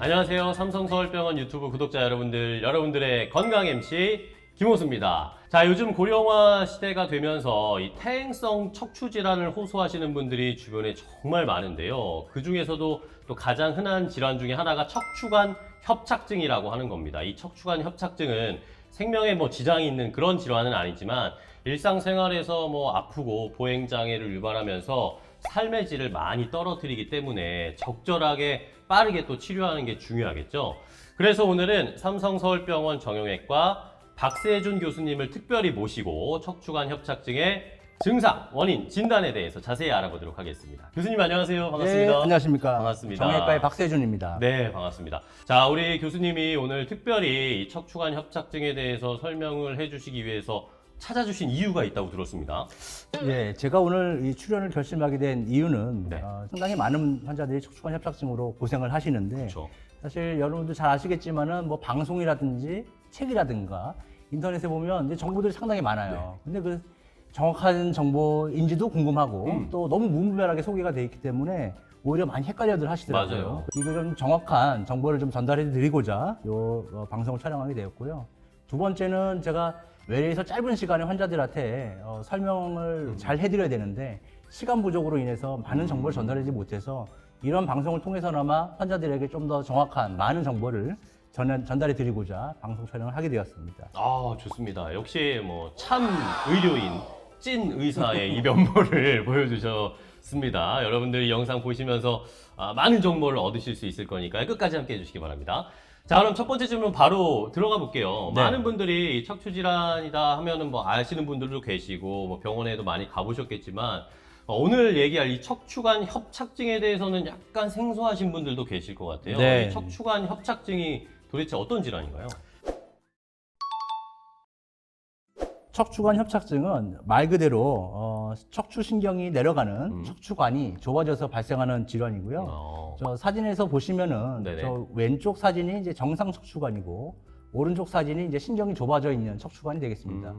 안녕하세요. 삼성서울병원 유튜브 구독자 여러분들의 건강 MC 김호수입니다. 자, 요즘 고령화 시대가 되면서 이 퇴행성 척추 질환을 호소하시는 분들이 주변에 정말 많은데요. 그 중에서도 또 가장 흔한 질환 중에 하나가 척추관 협착증이라고 하는 겁니다. 이 척추관 협착증은 생명에 지장이 있는 그런 질환은 아니지만 일상생활에서 아프고 보행장애를 유발하면서 삶의 질을 많이 떨어뜨리기 때문에 적절하게 빠르게 또 치료하는 게 중요하겠죠. 그래서 오늘은 삼성서울병원 정형외과 박세준 교수님을 특별히 모시고 척추관 협착증의 증상, 원인, 진단에 대해서 자세히 알아보도록 하겠습니다. 교수님 안녕하세요. 반갑습니다. 네, 안녕하십니까. 반갑습니다. 정형외과의 박세준입니다. 네, 반갑습니다. 자, 우리 교수님이 오늘 특별히 이 척추관 협착증에 대해서 설명을 해주시기 위해서 찾아주신 이유가 있다고 들었습니다. 예, 제가 오늘 이 출연을 결심하게 된 이유는 네. 상당히 많은 환자들이 척추관 협착증으로 고생을 하시는데 그렇죠. 사실 여러분들 잘 아시겠지만은 방송이라든지 책이라든가 인터넷에 보면 이제 정보들이 상당히 많아요. 근데 그 정확한 정보인지도 궁금하고 또 너무 무분별하게 소개가 돼 있기 때문에 오히려 많이 헷갈려들 하시더라고요. 맞아요. 이거 좀 정확한 정보를 좀 전달해 드리고자 방송을 촬영하게 되었고요. 두 번째는 제가 외래에서 짧은 시간에 환자들한테 설명을 잘 해드려야 되는데 시간 부족으로 인해서 많은 정보를 전달하지 못해서 이런 방송을 통해서나마 환자들에게 좀 더 정확한 많은 정보를 전달해 드리고자 방송 촬영을 하게 되었습니다. 아, 좋습니다. 역시 참 의료인, 찐 의사의 이 면모를 보여주셨습니다. 여러분들이 영상 보시면서 많은 정보를 얻으실 수 있을 거니까 끝까지 함께 해주시기 바랍니다. 자, 그럼 첫 번째 질문 바로 들어가 볼게요. 네. 많은 분들이 척추 질환이다 하면은 아시는 분들도 계시고 병원에도 많이 가보셨겠지만 오늘 얘기할 이 척추관 협착증에 대해서는 약간 생소하신 분들도 계실 것 같아요. 네. 이 척추관 협착증이 도대체 어떤 질환인가요? 척추관 협착증은 말 그대로 척추신경이 내려가는 척추관이 좁아져서 발생하는 질환이고요. 저 사진에서 보시면은 네네. 저 왼쪽 사진이 이제 정상 척추관이고 오른쪽 사진이 이제 신경이 좁아져 있는 척추관이 되겠습니다.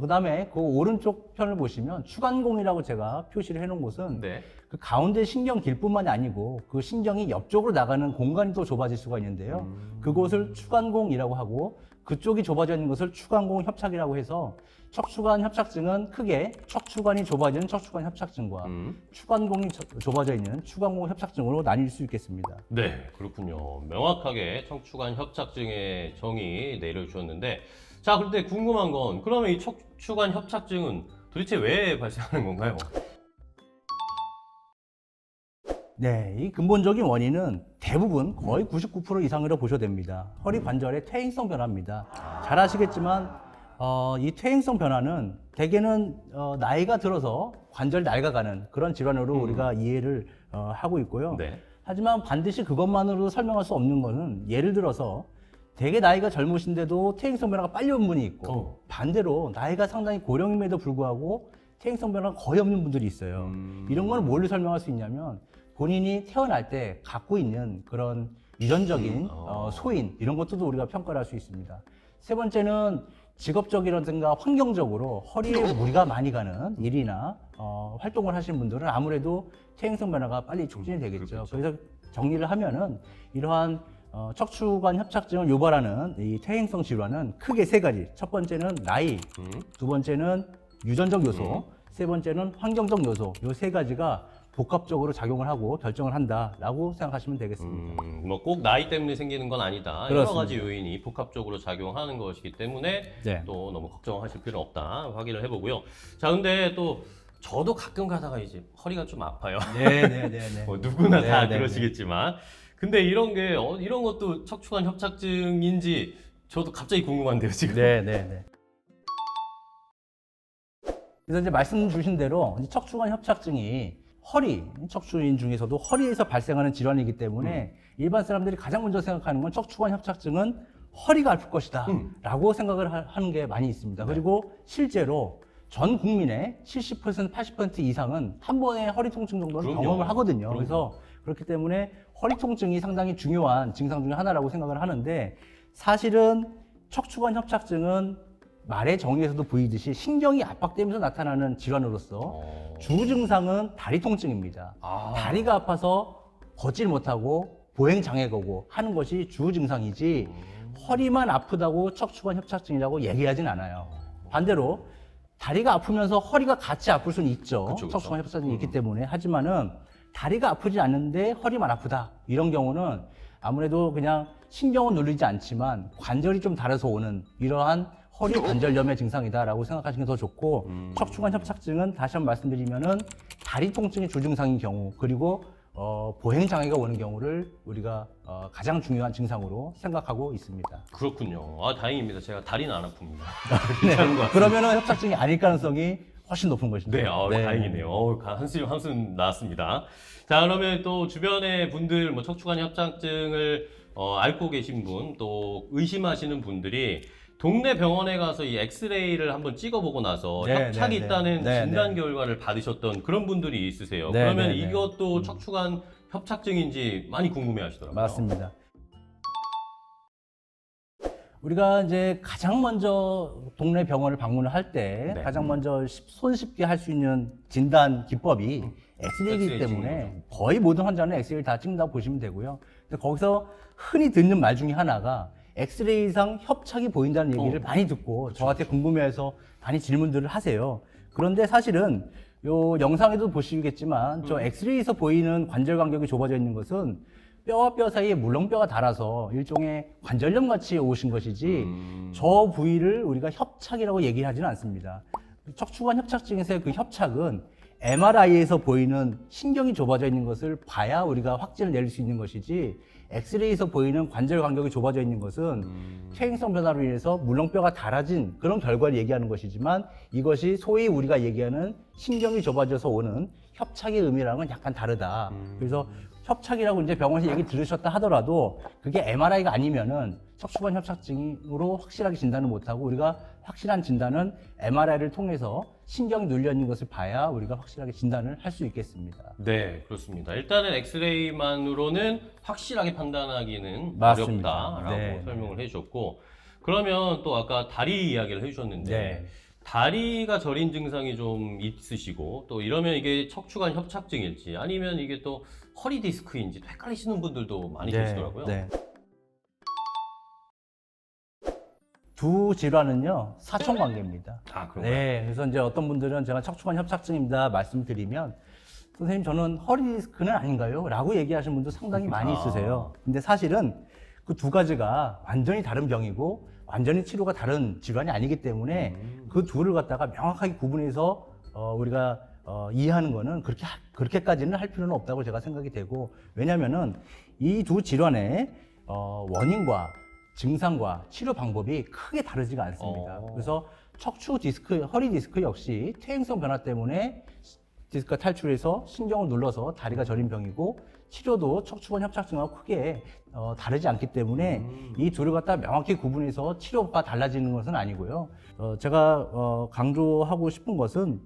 그다음에 그 오른쪽 편을 보시면 추간공이라고 제가 표시를 해놓은 곳은 네. 그 가운데 신경 길뿐만이 아니고 그 신경이 옆쪽으로 나가는 공간이 또 좁아질 수가 있는데요. 그곳을 추간공이라고 하고 그쪽이 좁아져 있는 것을 추간공 협착이라고 해서 척추관 협착증은 크게 척추관이 좁아지는 척추관 협착증과 추간공이 좁아져 있는 추간공 협착증으로 나뉠 수 있겠습니다. 네, 그렇군요. 명확하게 척추관 협착증의 정의 내려주셨는데, 자, 그런데 궁금한 건 그러면 이 척추관 협착증은 도대체 왜 발생하는 건가요? 네, 이 근본적인 원인은 대부분 거의 99% 이상으로 보셔야 됩니다. 허리 관절의 퇴행성 변화입니다. 잘 아시겠지만 이 퇴행성 변화는 대개는 나이가 들어서 관절이 낡아가는 그런 질환으로 우리가 이해를 하고 있고요. 네. 하지만 반드시 그것만으로 설명할 수 없는 것은 예를 들어서 되게 나이가 젊으신데도 퇴행성 변화가 빨리 온 분이 있고 반대로 나이가 상당히 고령임에도 불구하고 퇴행성 변화가 거의 없는 분들이 있어요. 이런 걸 뭘로 설명할 수 있냐면 본인이 태어날 때 갖고 있는 그런 유전적인 소인 이런 것들도 우리가 평가를 할 수 있습니다. 세 번째는 직업적이라든가 환경적으로 허리에 무리가 많이 가는 일이나 활동을 하시는 분들은 아무래도 퇴행성 변화가 빨리 촉진이 되겠죠. 그래서 정리를 하면은 이러한 척추관 협착증을 유발하는 이 퇴행성 질환은 크게 세 가지. 첫 번째는 나이, 두 번째는 유전적 요소, 세 번째는 환경적 요소. 이 세 가지가 복합적으로 작용을 하고 결정을 한다라고 생각하시면 되겠습니다. 꼭 나이 때문에 생기는 건 아니다. 그렇습니다. 여러 가지 요인이 복합적으로 작용하는 것이기 때문에 네. 또 너무 걱정하실 필요는 없다. 확인을 해보고요. 자, 근데 또 저도 가끔 가다가 이제 허리가 좀 아파요. 네네네. 누구나 다 네네네. 그러시겠지만. 근데 이런 게, 이런 것도 척추관 협착증인지 저도 갑자기 궁금한데요, 지금. 네네네. 그래서 이제 말씀 주신 대로 이제 척추관 협착증이 척추인 중에서도 허리에서 발생하는 질환이기 때문에 일반 사람들이 가장 먼저 생각하는 건 척추관 협착증은 허리가 아플 것이다 라고 생각을 하는 게 많이 있습니다. 그리고 실제로 전 국민의 70%, 80% 이상은 한 번의 허리 통증 정도는 그럼요. 경험을 하거든요. 그럼요. 그래서 그렇기 때문에 허리 통증이 상당히 중요한 증상 중에 하나라고 생각을 하는데 사실은 척추관 협착증은 말의 정의에서도 보이듯이 신경이 압박되면서 나타나는 질환으로서 주 증상은 다리 통증입니다. 다리가 아파서 걷질 못하고 보행 장애거고 하는 것이 주 증상이지 허리만 아프다고 척추관 협착증이라고 얘기하진 않아요. 반대로 다리가 아프면서 허리가 같이 아플 수는 있죠. 그쵸. 척추관 협착증이 있기 때문에. 하지만은 다리가 아프지 않는데 허리만 아프다. 이런 경우는 아무래도 그냥 신경은 눌리지 않지만 관절이 좀 닳아서 오는 이러한 허리 관절염의 증상이다라고 생각하시는 게 더 좋고 척추관 협착증은 다시 한번 말씀드리면은 다리 통증이 주증상인 경우 그리고 보행 장애가 오는 경우를 우리가 가장 중요한 증상으로 생각하고 있습니다. 그렇군요. 아, 다행입니다. 제가 다리는 안 아픕니다. 네. 그러면은 협착증이 아닐 가능성이 훨씬 높은 것입니다. 네, 다행이네요. 한숨 나왔습니다. 자, 그러면 또 주변의 분들, 뭐 척추관 협착증을 앓고 계신 분, 또 의심하시는 분들이 동네 병원에 가서 이 엑스레이를 한번 찍어보고 나서 네, 협착이 네, 있다는 네, 진단 네. 결과를 받으셨던 그런 분들이 있으세요. 네, 그러면 네, 네. 이것도 척추관 협착증인지 많이 궁금해하시더라고요. 맞습니다. 우리가 이제 가장 먼저 동네 병원을 방문을 할 때 네. 가장 먼저 손쉽게 할 수 있는 진단 기법이 엑스레이이기 엑스레이 때문에 찍는 거의 모든 환자는 엑스레이를 다 찍는다고 보시면 되고요. 근데 거기서 흔히 듣는 말 중에 하나가 엑스레이상 협착이 보인다는 얘기를 많이 듣고 저한테 궁금해해서 많이 질문들을 하세요. 그런데 사실은 요 영상에도 보시겠지만 저 엑스레이에서 보이는 관절 간격이 좁아져 있는 것은 뼈와 뼈 사이에 물렁뼈가 닳아서 일종의 관절염 같이 오신 것이지 저 부위를 우리가 협착이라고 얘기하지는 않습니다. 척추관 협착증에서의 그 협착은 MRI에서 보이는 신경이 좁아져 있는 것을 봐야 우리가 확진을 내릴 수 있는 것이지 엑스레이에서 보이는 관절 간격이 좁아져 있는 것은 퇴행성 변화로 인해서 물렁뼈가 닳아진 그런 결과를 얘기하는 것이지만 이것이 소위 우리가 얘기하는 신경이 좁아져서 오는 협착의 의미랑은 약간 다르다. 그래서 협착이라고 이제 병원에서 얘기 들으셨다 하더라도 그게 MRI가 아니면은 척추관 협착증으로 확실하게 진단을 못하고 우리가 확실한 진단은 MRI를 통해서 신경이 눌려 있는 것을 봐야 우리가 확실하게 진단을 할 수 있겠습니다. 네, 그렇습니다. 일단은 엑스레이만으로는 확실하게 판단하기는 맞습니다. 어렵다라고 네. 설명을 해주셨고, 그러면 또 아까 다리 이야기를 해주셨는데 네. 다리가 저린 증상이 좀 있으시고 또 이러면 이게 척추관 협착증일지 아니면 이게 또 허리 디스크인지 헷갈리시는 분들도 많이 계시더라고요. 네. 두 질환은요 사촌 관계입니다. 아, 그런가요? 네, 그래서 이제 어떤 분들은 제가 척추관 협착증입니다 말씀드리면 선생님 저는 허리 디스크는 아닌가요? 라고 얘기하시는 분도 상당히 많이 있으세요. 근데 사실은 그 두 가지가 완전히 다른 병이고 완전히 치료가 다른 질환이 아니기 때문에 그 둘을 갖다가 명확하게 구분해서 우리가 이해하는 거는 그렇게까지는 할 필요는 없다고 제가 생각이 되고 왜냐면은 이 두 질환의 원인과 증상과 치료 방법이 크게 다르지가 않습니다. 그래서 척추 디스크, 허리 디스크 역시 퇴행성 변화 때문에 디스크가 탈출해서 신경을 눌러서 다리가 저린 병이고 치료도 척추관 협착증하고 크게 다르지 않기 때문에 이 둘을 갖다 명확히 구분해서 치료가 달라지는 것은 아니고요. 제가 강조하고 싶은 것은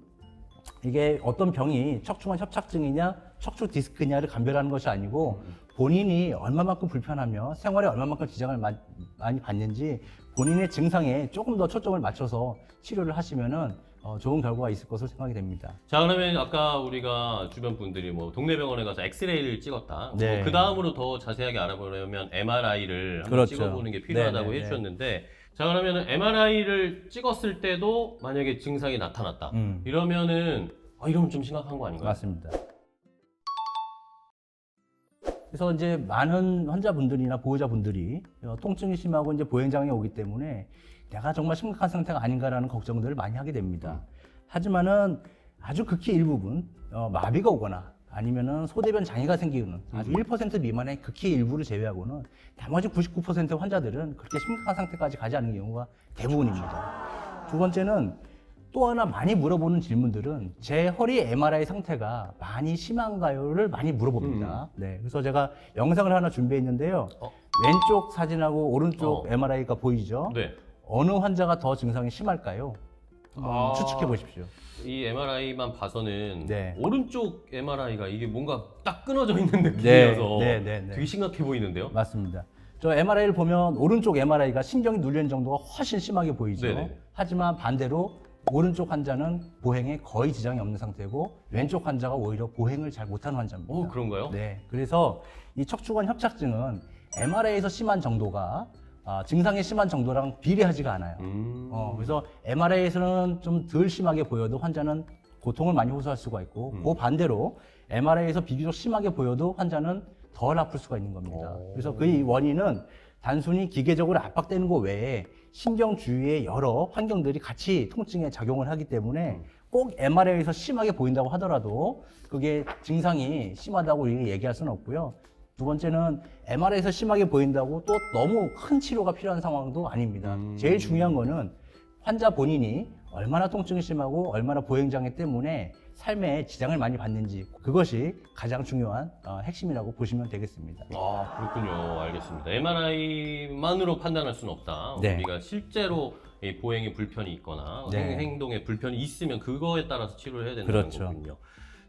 이게 어떤 병이 척추관 협착증이냐 척추 디스크냐를 감별하는 것이 아니고 본인이 얼마만큼 불편하며 생활에 얼마만큼 지장을 많이 받는지 본인의 증상에 조금 더 초점을 맞춰서 치료를 하시면은 좋은 결과가 있을 것으로 생각이 됩니다. 자, 그러면 아까 우리가 주변 분들이 뭐 동네 병원에 가서 엑스레이를 찍었다. 네. 그 다음으로 더 자세하게 알아보려면 MRI를 한번 그렇죠. 찍어보는 게 필요하다고 네, 네, 해주셨는데, 자, 그러면 MRI를 찍었을 때도 만약에 증상이 나타났다. 이러면은 이러면 좀 심각한 거 아닌가요? 맞습니다. 그래서 이제 많은 환자분들이나 보호자분들이 통증이 심하고 이제 보행장애 오기 때문에 내가 정말 심각한 상태가 아닌가라는 걱정들을 많이 하게 됩니다. 하지만은 아주 극히 일부분 마비가 오거나 아니면은 소대변 장애가 생기는 아주 1% 미만의 극히 일부를 제외하고는 나머지 99% 환자들은 그렇게 심각한 상태까지 가지 않는 경우가 대부분입니다. 두 번째는 또 하나 많이 물어보는 질문들은 제 허리 MRI 상태가 많이 심한가요를 많이 물어봅니다. 네, 그래서 제가 영상을 하나 준비했는데요. 왼쪽 사진하고 오른쪽 MRI가 보이죠? 네. 어느 환자가 더 증상이 심할까요? 한번 추측해 보십시오. 이 MRI만 봐서는 네. 오른쪽 MRI가 이게 뭔가 딱 끊어져 있는 느낌이어서 네. 되게 심각해 보이는데요. 맞습니다. 저 MRI를 보면 오른쪽 MRI가 신경이 눌리는 정도가 훨씬 심하게 보이죠. 네네. 하지만 반대로 오른쪽 환자는 보행에 거의 지장이 없는 상태고 왼쪽 환자가 오히려 보행을 잘 못하는 환자입니다. 그런가요? 네, 그래서 이 척추관 협착증은 MRI에서 심한 정도가 증상이 심한 정도랑 비례하지가 않아요. 그래서 MRI에서는 좀 덜 심하게 보여도 환자는 고통을 많이 호소할 수가 있고, 그 반대로 MRI에서 비교적 심하게 보여도 환자는 덜 아플 수가 있는 겁니다. 그래서 그 원인은 단순히 기계적으로 압박되는 것 외에 신경 주위의 여러 환경들이 같이 통증에 작용을 하기 때문에 꼭 MRI에서 심하게 보인다고 하더라도 그게 증상이 심하다고 우리가 얘기할 수는 없고요. 두 번째는 MRI에서 심하게 보인다고 또 너무 큰 치료가 필요한 상황도 아닙니다. 제일 중요한 거는 환자 본인이 얼마나 통증이 심하고 얼마나 보행장애 때문에 삶에 지장을 많이 받는지, 그것이 가장 중요한 핵심이라고 보시면 되겠습니다. 그렇군요. 알겠습니다. MRI만으로 판단할 수는 없다. 네. 우리가 실제로 이 보행에 불편이 있거나 네. 행동에 불편이 있으면 그거에 따라서 치료를 해야 된다는 그렇죠. 거군요.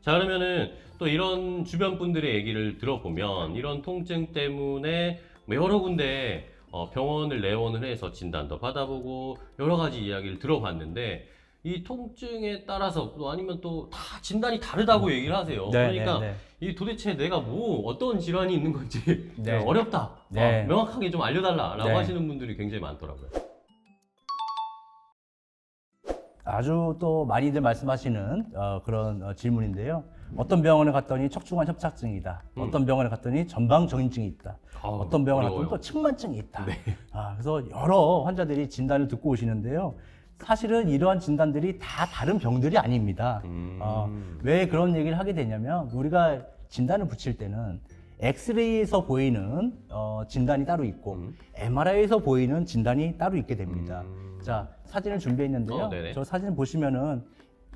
자, 그러면은 또 이런 주변 분들의 얘기를 들어보면 이런 통증 때문에 뭐 여러 군데 병원을 내원을 해서 진단도 받아보고 여러 가지 이야기를 들어봤는데 이 통증에 따라서 또 아니면 또 다 진단이 다르다고 얘기를 하세요. 네, 그러니까 네, 이 도대체 내가 뭐 어떤 질환이 있는 건지 네. 어렵다. 네. 명확하게 좀 알려달라라고 네. 하시는 분들이 굉장히 많더라고요. 아주 또 많이들 말씀하시는 그런 질문인데요. 어떤 병원에 갔더니 척추관 협착증이다. 어떤 병원에 갔더니 전방정인증이 있다. 어떤 병원에 갔더니 어려워요. 또 측만증이 있다. 네. 그래서 여러 환자들이 진단을 듣고 오시는데요. 사실은 이러한 진단들이 다 다른 병들이 아닙니다. 왜 그런 얘기를 하게 되냐면 우리가 진단을 붙일 때는 엑스레이에서 보이는 진단이 따로 있고 MRI에서 보이는 진단이 따로 있게 됩니다. 자, 사진을 준비했는데요. 네네. 저 사진 보시면은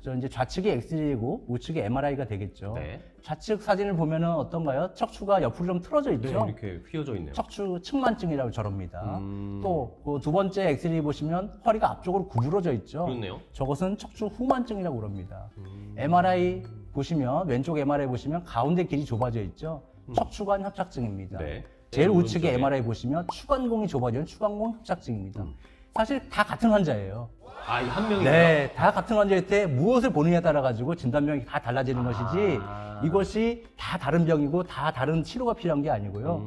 저 이제 좌측이 엑스레이고 우측이 MRI가 되겠죠. 네. 좌측 사진을 보면은 어떤가요? 척추가 옆으로 좀 틀어져 네, 있죠. 이렇게 휘어져 있네요. 척추 측만증이라고 저럽니다. 또 그 두 번째 엑스레이 보시면 허리가 앞쪽으로 구부러져 있죠. 그렇네요. 저것은 척추 후만증이라고 그럽니다. MRI 보시면 왼쪽 MRI 보시면 가운데 길이 좁아져 있죠. 척추관 협착증입니다. 네. 제일 네, 우측에 오른쪽에. MRI 보시면 추간공이 좁아지는 추간공 협착증입니다. 사실 다 같은 환자예요. 이 한 명이요? 네, 다 같은 환자일 때 무엇을 보느냐에 따라 가지고 진단명이 다 달라지는 것이지 이것이 다 다른 병이고 다 다른 치료가 필요한 게 아니고요.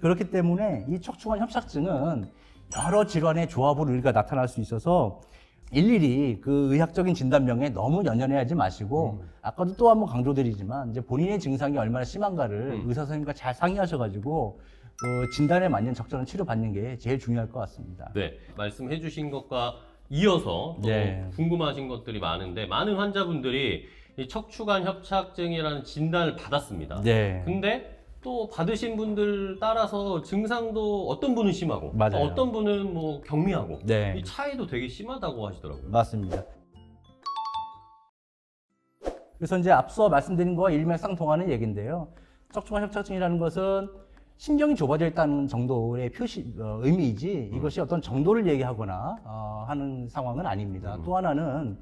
그렇기 때문에 이 척추관 협착증은 여러 질환의 조합으로 우리가 나타날 수 있어서 일일이 그 의학적인 진단명에 너무 연연해하지 마시고 아까도 또 한 번 강조드리지만 이제 본인의 증상이 얼마나 심한가를 의사 선생님과 잘 상의하셔가지고 그 진단에 맞는 적절한 치료 받는 게 제일 중요할 것 같습니다. 네, 말씀해 주신 것과 이어서 또 네. 궁금하신 것들이 많은데 많은 환자분들이 이 척추관 협착증이라는 진단을 받았습니다. 네. 근데 또 받으신 분들 따라서 증상도 어떤 분은 심하고 맞아요. 어떤 분은 뭐 경미하고 네. 이 차이도 되게 심하다고 하시더라고요. 맞습니다. 그래서 이제 앞서 말씀드린 거와 일맥상통하는 얘기인데요. 척추관 협착증이라는 것은 신경이 좁아져 있다는 정도의 의미이지 이것이 어떤 정도를 얘기하거나 하는 상황은 아닙니다. 또 하나는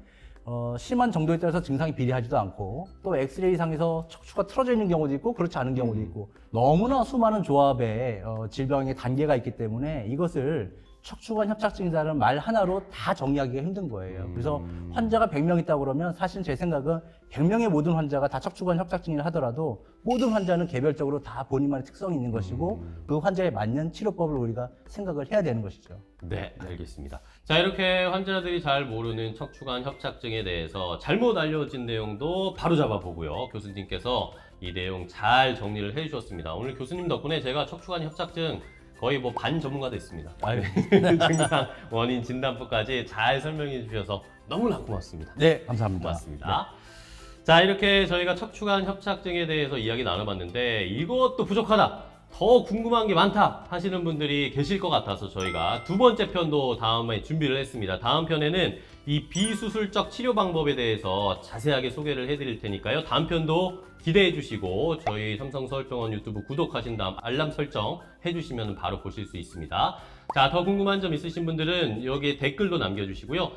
심한 정도에 따라서 증상이 비례하지도 않고 또 엑스레이 상에서 척추가 틀어져 있는 경우도 있고 그렇지 않은 경우도 있고 너무나 수많은 조합의 질병의 단계가 있기 때문에 이것을 척추관 협착증이라는 말 하나로 다 정리하기가 힘든 거예요. 그래서 환자가 100명 있다고 그러면 사실 제 생각은 100명의 모든 환자가 다 척추관 협착증이라 하더라도 모든 환자는 개별적으로 다 본인만의 특성이 있는 것이고 그 환자에 맞는 치료법을 우리가 생각을 해야 되는 것이죠. 네, 알겠습니다. 자, 이렇게 환자들이 잘 모르는 척추관 협착증에 대해서 잘못 알려진 내용도 바로 잡아보고요. 교수님께서 이 내용 잘 정리를 해주셨습니다. 오늘 교수님 덕분에 제가 척추관 협착증 거의 뭐 반 전문가 됐습니다. 증상, 원인, 진단법까지 잘 설명해 주셔서 너무나 고맙습니다. 네, 감사합니다. 고맙습니다. 자, 이렇게 저희가 척추관 협착증에 대해서 이야기 나눠봤는데 이것도 부족하다, 더 궁금한 게 많다 하시는 분들이 계실 것 같아서 저희가 두 번째 편도 다음에 준비를 했습니다. 다음 편에는 이 비수술적 치료 방법에 대해서 자세하게 소개를 해드릴 테니까요. 다음 편도 기대해 주시고 저희 삼성서울병원 유튜브 구독하신 다음 알람 설정 해주시면 바로 보실 수 있습니다. 자, 더 궁금한 점 있으신 분들은 여기에 댓글도 남겨주시고요.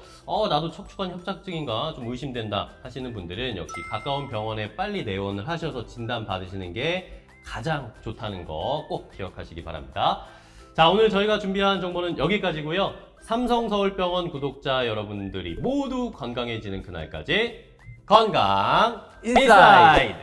나도 척추관 협착증인가 좀 의심된다 하시는 분들은 역시 가까운 병원에 빨리 내원을 하셔서 진단 받으시는 게 가장 좋다는 거 꼭 기억하시기 바랍니다. 자, 오늘 저희가 준비한 정보는 여기까지고요. 삼성서울병원 구독자 여러분들이 모두 건강해지는 그날까지 건강 인사이드!